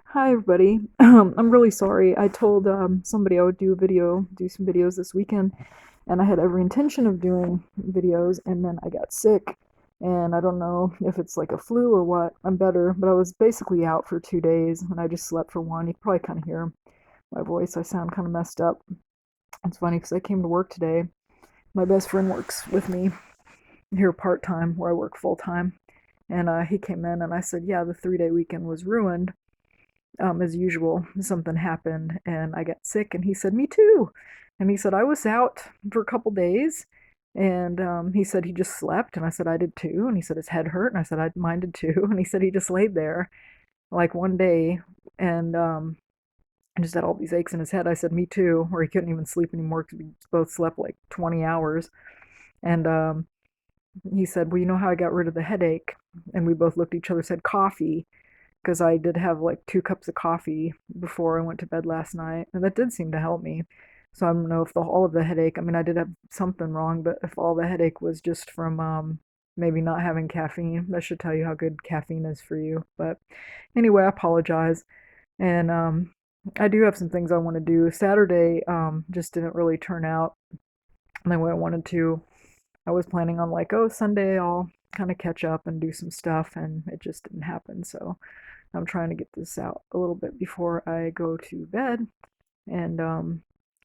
Hi everybody. I'm really sorry. I told somebody I would do some videos this weekend, and I had every intention of doing videos, and then I got sick, and I don't know if it's like a flu or what. I'm better, but I was basically out for 2 days, and I just slept for one. You can probably kind of hear my voice. I sound kind of messed up. It's funny because I came to work today. My best friend works with me here part time, where I work full time, and he came in, and I said, "Yeah, the 3 day weekend was ruined." As usual, something happened and I got sick. And he said, "Me too." And he said, "I was out for a couple days." And he said he just slept. And I said, "I did too." And he said his head hurt. And I said, "Mine did too." And he said he just laid there like one day and just had all these aches in his head. I said, "Me too." Or he couldn't even sleep anymore because we both slept like 20 hours. And he said, "Well, you know how I got rid of the headache?" And we both looked at each other, said, "Coffee." Because I did have like 2 cups of coffee before I went to bed last night, and that did seem to help me. So I don't know if all of the headache, I mean, I did have something wrong, but if all the headache was just from maybe not having caffeine, that should tell you how good caffeine is for you. But anyway, I apologize. And I do have some things I want to do. Saturday just didn't really turn out the way I wanted to. I was planning on like, oh, Sunday I'll kind of catch up and do some stuff, and it just didn't happen. So I'm trying to get this out a little bit before I go to bed. And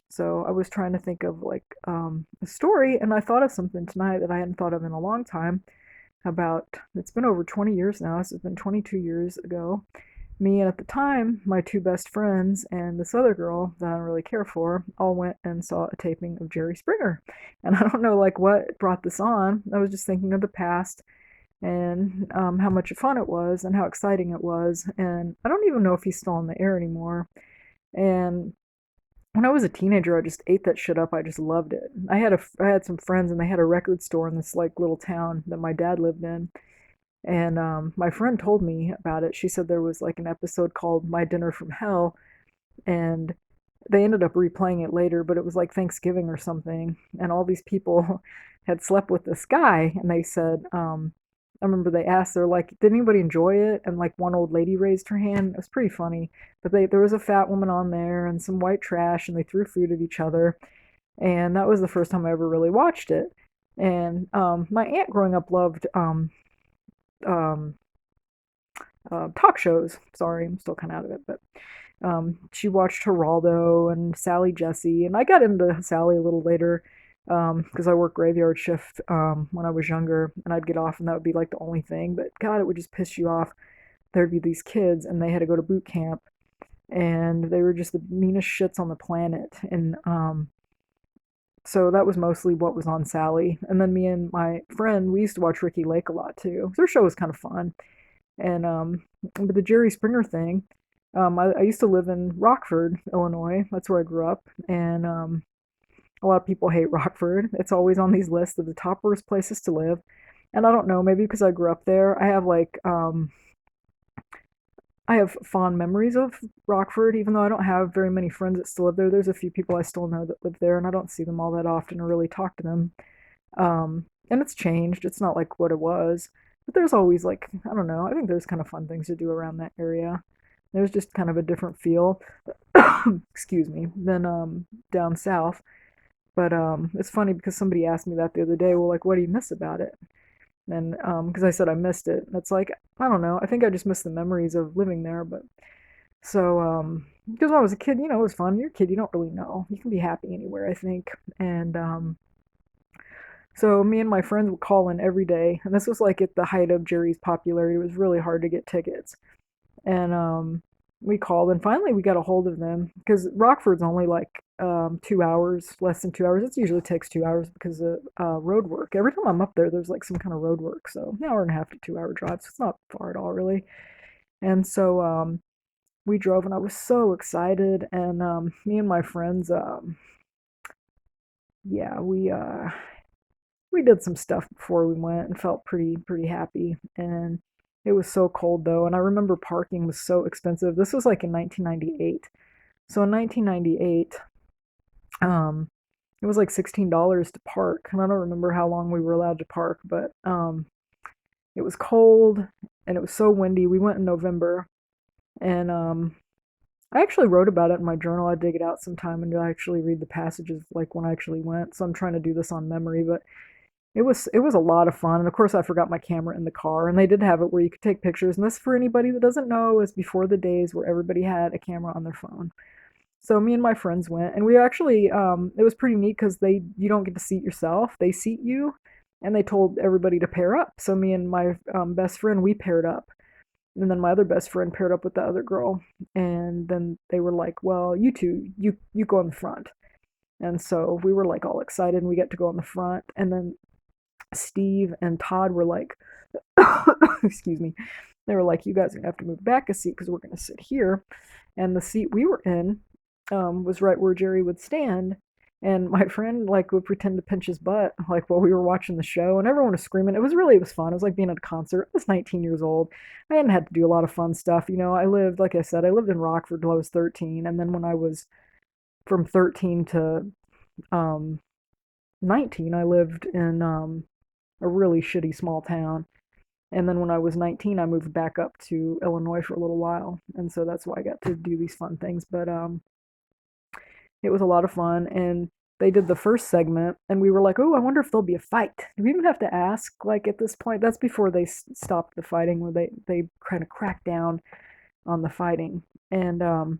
so I was trying to think of like a story, and I thought of something tonight that I hadn't thought of in a long time. About it's been over 20 years now. This has been 22 years ago. Me and at the time, my 2 best friends and this other girl that I don't really care for all went and saw a taping of Jerry Springer. And I don't know like what brought this on. I was just thinking of the past and how much fun it was and how exciting it was. And I don't even know if he's still on the air anymore. And when I was a teenager, I just ate that shit up. I just loved it. I had some friends and they had a record store in this like little town that my dad lived in. And my friend told me about it. She said there was like an episode called My Dinner from Hell, and they ended up replaying it later, but it was like Thanksgiving or something, and all these people had slept with this guy, and they said, I remember they asked, they're like, "Did anybody enjoy it?" And like one old lady raised her hand. It was pretty funny, but there was a fat woman on there and some white trash, and they threw food at each other, and that was the first time I ever really watched it. And my aunt growing up loved um, talk shows. Sorry, I'm still kind of out of it, but she watched Geraldo and Sally Jesse, and I got into Sally a little later because I worked graveyard shift when I was younger, and I'd get off, and that would be like the only thing. But God, it would just piss you off. There'd be these kids, and they had to go to boot camp, and they were just the meanest shits on the planet. And so that was mostly what was on Sally. And then me and my friend, we used to watch Ricky Lake a lot too. Their show was kind of fun. And but the Jerry Springer thing, I used to live in Rockford, Illinois. That's where I grew up, and a lot of people hate Rockford. It's always on these lists of the top worst places to live. And I don't know, maybe because I grew up there, I have fond memories of Rockford, even though I don't have very many friends that still live there. There's a few people I still know that live there, and I don't see them all that often or really talk to them. And it's changed. It's not like what it was, but there's always like, I don't know. I think there's kind of fun things to do around that area. There's just kind of a different feel, excuse me, than down south. But it's funny because somebody asked me that the other day. Well, like, what do you miss about it? And because I said I missed it, and it's like I don't know. I think I just miss the memories of living there. But so because when I was a kid, it was fun. You're a kid, you don't really know. You can be happy anywhere, I think. And so me and my friends would call in every day, and this was like at the height of Jerry's popularity. It was really hard to get tickets, and we called, and finally we got a hold of them because Rockford's only like 2 hours, less than 2 hours. It usually takes 2 hours because of road work. Every time I'm up there, there's like some kind of road work, so an hour and a half to 2 hour drive. So it's not far at all, really. And so we drove, and I was so excited, and me and my friends, yeah, we did some stuff before we went and felt pretty happy. And it was so cold though, and I remember parking was so expensive. This was like in 1998. So in 1998, um, it was like $16 to park, and I don't remember how long we were allowed to park, but it was cold and it was so windy. We went in November, And I actually wrote about it in my journal. I dig it out sometime and I actually read the passages like when I actually went. So I'm trying to do this on memory, but it was a lot of fun. And of course, I forgot my camera in the car, and they did have it where you could take pictures. And this, for anybody that doesn't know, is before the days where everybody had a camera on their phone. So me and my friends went, and we actually it was pretty neat because they you don't get to seat yourself; they seat you, and they told everybody to pair up. So me and my best friend we paired up, and then my other best friend paired up with the other girl, and then they were like, "Well, you two, you go in the front." And so we were like all excited, and we get to go in the front, and then Steve and Todd were like, excuse me, they were like, you guys are gonna have to move back a seat because we're gonna sit here. And the seat we were in was right where Jerry would stand. And my friend like would pretend to pinch his butt like while we were watching the show, and everyone was screaming. It was fun. It was like being at a concert. I was 19 years old. I hadn't had to do a lot of fun stuff. I lived, like I said, I lived in Rockford till I was 13, and then when I was from 13 to um, 19, I lived in a really shitty small town. And then when I was 19, I moved back up to Illinois for a little while. And so that's why I got to do these fun things. But it was a lot of fun. And they did the first segment, and we were like, oh, I wonder if there'll be a fight. Do we even have to ask? Like at this point, that's before they stopped the fighting, where they kind of cracked down on the fighting. And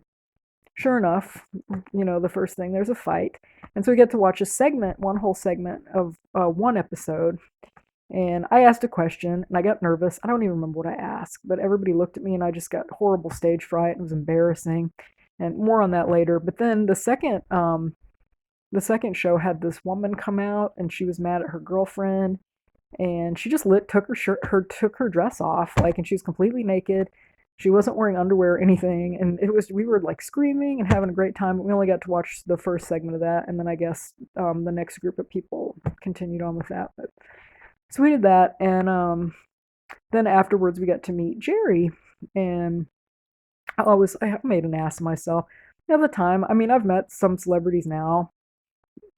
sure enough, the first thing, there's a fight. And so we get to watch a segment, one whole segment of one episode. And I asked a question and I got nervous. I don't even remember what I asked, but everybody looked at me and I just got horrible stage fright. It was embarrassing. And more on that later. But then the second show had this woman come out and she was mad at her girlfriend, and she just took her took her dress off, like, and she was completely naked. She wasn't wearing underwear or anything, and we were like screaming and having a great time. We only got to watch the first segment of that, and then I guess the next group of people continued on with that. But so we did that, and then afterwards we got to meet Jerry, and I made an ass of myself. At the time, I mean, I've met some celebrities now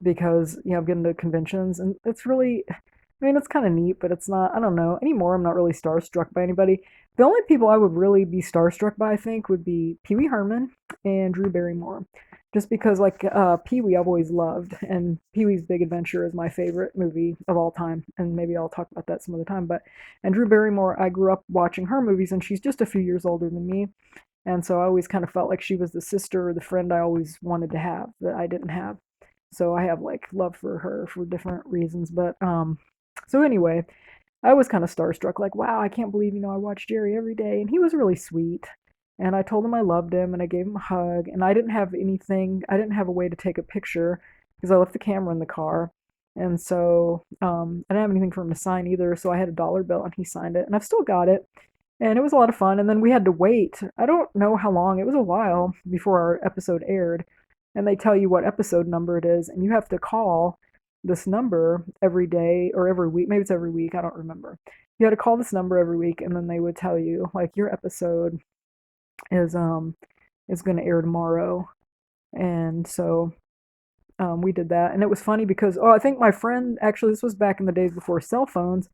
because I've been to conventions, and it's really, I mean, it's kind of neat, but it's not. I don't know anymore. I'm not really starstruck by anybody. The only people I would really be starstruck by, I think, would be Pee Wee Herman and Drew Barrymore, just because like Pee Wee I've always loved, and Pee Wee's Big Adventure is my favorite movie of all time, and maybe I'll talk about that some other time. But and Drew Barrymore, I grew up watching her movies, and she's just a few years older than me, and so I always kind of felt like she was the sister or the friend I always wanted to have that I didn't have. So I have like love for her for different reasons. But so anyway, I was kind of starstruck, like, wow, I can't believe, I watch Jerry every day. And he was really sweet. And I told him I loved him and I gave him a hug. And I didn't have a way to take a picture because I left the camera in the car. And so I didn't have anything for him to sign either. So I had a dollar bill and he signed it. And I've still got it. And it was a lot of fun. And then we had to wait. I don't know how long. It was a while before our episode aired. And they tell you what episode number it is. And you have to call this number every day or every week. Maybe it's every week. I don't remember. You had to call this number every week. And then they would tell you, like, your episode is going to air tomorrow. And so we did that. And it was funny because, I think my friend, actually, this was back in the days before cell phones.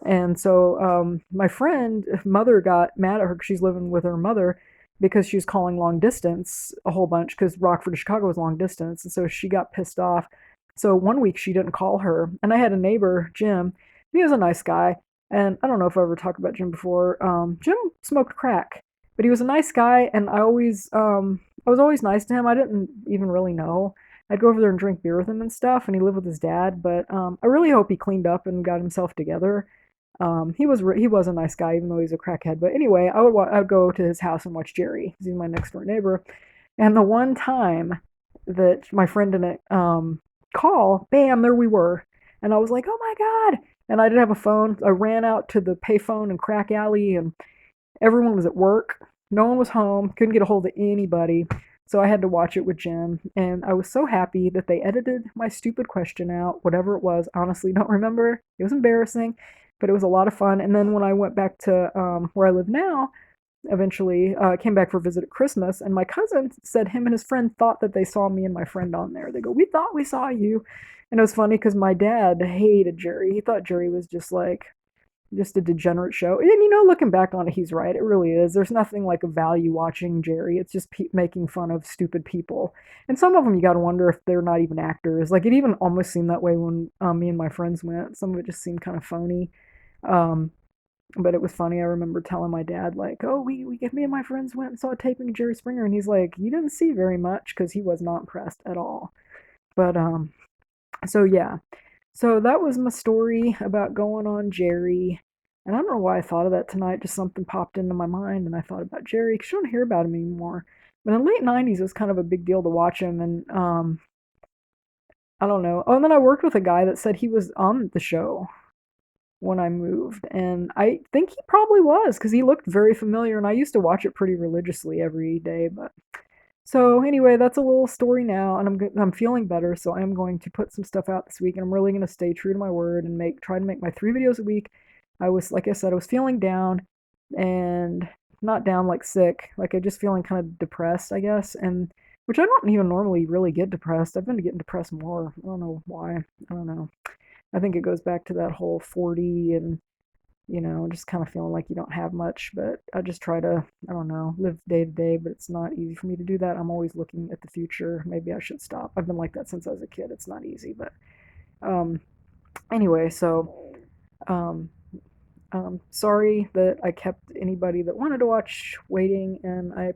And so my friend mother got mad at her because she's living with her mother because she was calling long distance a whole bunch because Rockford to Chicago was long distance. And so she got pissed off. So one week she didn't call her. And I had a neighbor, Jim. He was a nice guy. And I don't know if I ever talked about Jim before. Jim smoked crack, but he was a nice guy. And I was always nice to him. I didn't even really know. I'd go over there and drink beer with him and stuff. And he lived with his dad. But I really hope he cleaned up and got himself together. He was a nice guy, even though he's a crackhead. But anyway, I would go to his house and watch Jerry. He's my next door neighbor. And the one time that my friend didn't call, bam, there we were. And I was like, oh my God. And I didn't have a phone. I ran out to the payphone in Crack Alley, and everyone was at work. No one was home. Couldn't get a hold of anybody. So I had to watch it with Jim. And I was so happy that they edited my stupid question out, whatever it was. Honestly, don't remember. It was embarrassing, but it was a lot of fun. And then when I went back to where I live now, eventually came back for a visit at Christmas, and my cousin said him and his friend thought that they saw me and my friend on there. They go, we thought we saw you. And it was funny because my dad hated Jerry. He thought Jerry was just like just a degenerate show. And looking back on it, he's right. It really is. There's nothing like a value watching Jerry. It's just making fun of stupid people. And some of them you got to wonder if they're not even actors. Like it even almost seemed that way when me and my friends went. Some of it just seemed kind of phony. Um, but it was funny. I remember telling my dad like, "Oh, me and my friends went and saw a taping of Jerry Springer," and he's like, "You didn't see very much," because he was not impressed at all. But so yeah, so that was my story about going on Jerry. And I don't know why I thought of that tonight. Just something popped into my mind, and I thought about Jerry because you don't hear about him anymore. But in the late '90s, it was kind of a big deal to watch him, and I don't know. Oh, and then I worked with a guy that said he was on the show when I moved, and I think he probably was because he looked very familiar, and I used to watch it pretty religiously every day. But so anyway, that's a little story now, and I'm feeling better, so I am going to put some stuff out this week, and I'm really going to stay true to my word and try to make my 3 videos a week. I was, like I said, I was feeling down, and not down like sick, like I just feeling kind of depressed, I guess, and which I don't even normally really get depressed. I've been getting depressed more. I don't know why. I don't know. I think it goes back to that whole 40 and just kind of feeling like you don't have much. But I just try to, I don't know, live day to day, but it's not easy for me to do that. I'm always looking at the future. Maybe I should stop. I've been like that since I was a kid. It's not easy, but um, anyway, so um, sorry that I kept anybody that wanted to watch waiting, and I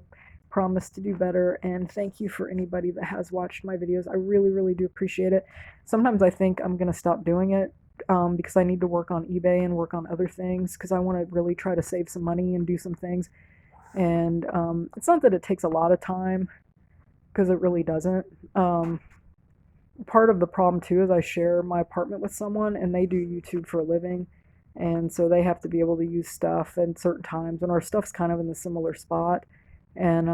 promise to do better. And thank you for anybody that has watched my videos. I really, really do appreciate it. Sometimes I think I'm going to stop doing it because I need to work on eBay and work on other things because I want to really try to save some money and do some things. And it's not that it takes a lot of time because it really doesn't. Part of the problem too is I share my apartment with someone and they do YouTube for a living. And so they have to be able to use stuff at certain times, and our stuff's kind of in the similar spot. And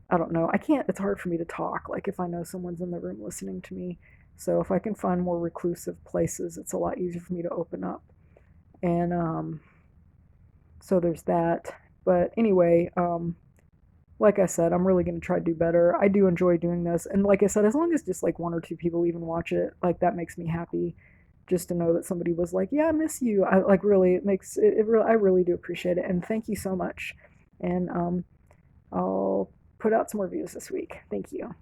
I don't know. I can't. It's hard for me to talk. Like if I know someone's in the room listening to me. So if I can find more reclusive places, it's a lot easier for me to open up. And so there's that. But anyway, like I said, I'm really going to try to do better. I do enjoy doing this. And like I said, as long as just like one or two people even watch it, like that makes me happy. Just to know that somebody was like, "Yeah, I miss you." I like really, it makes it really, I really do appreciate it. And thank you so much. And I'll put out some more videos this week. Thank you.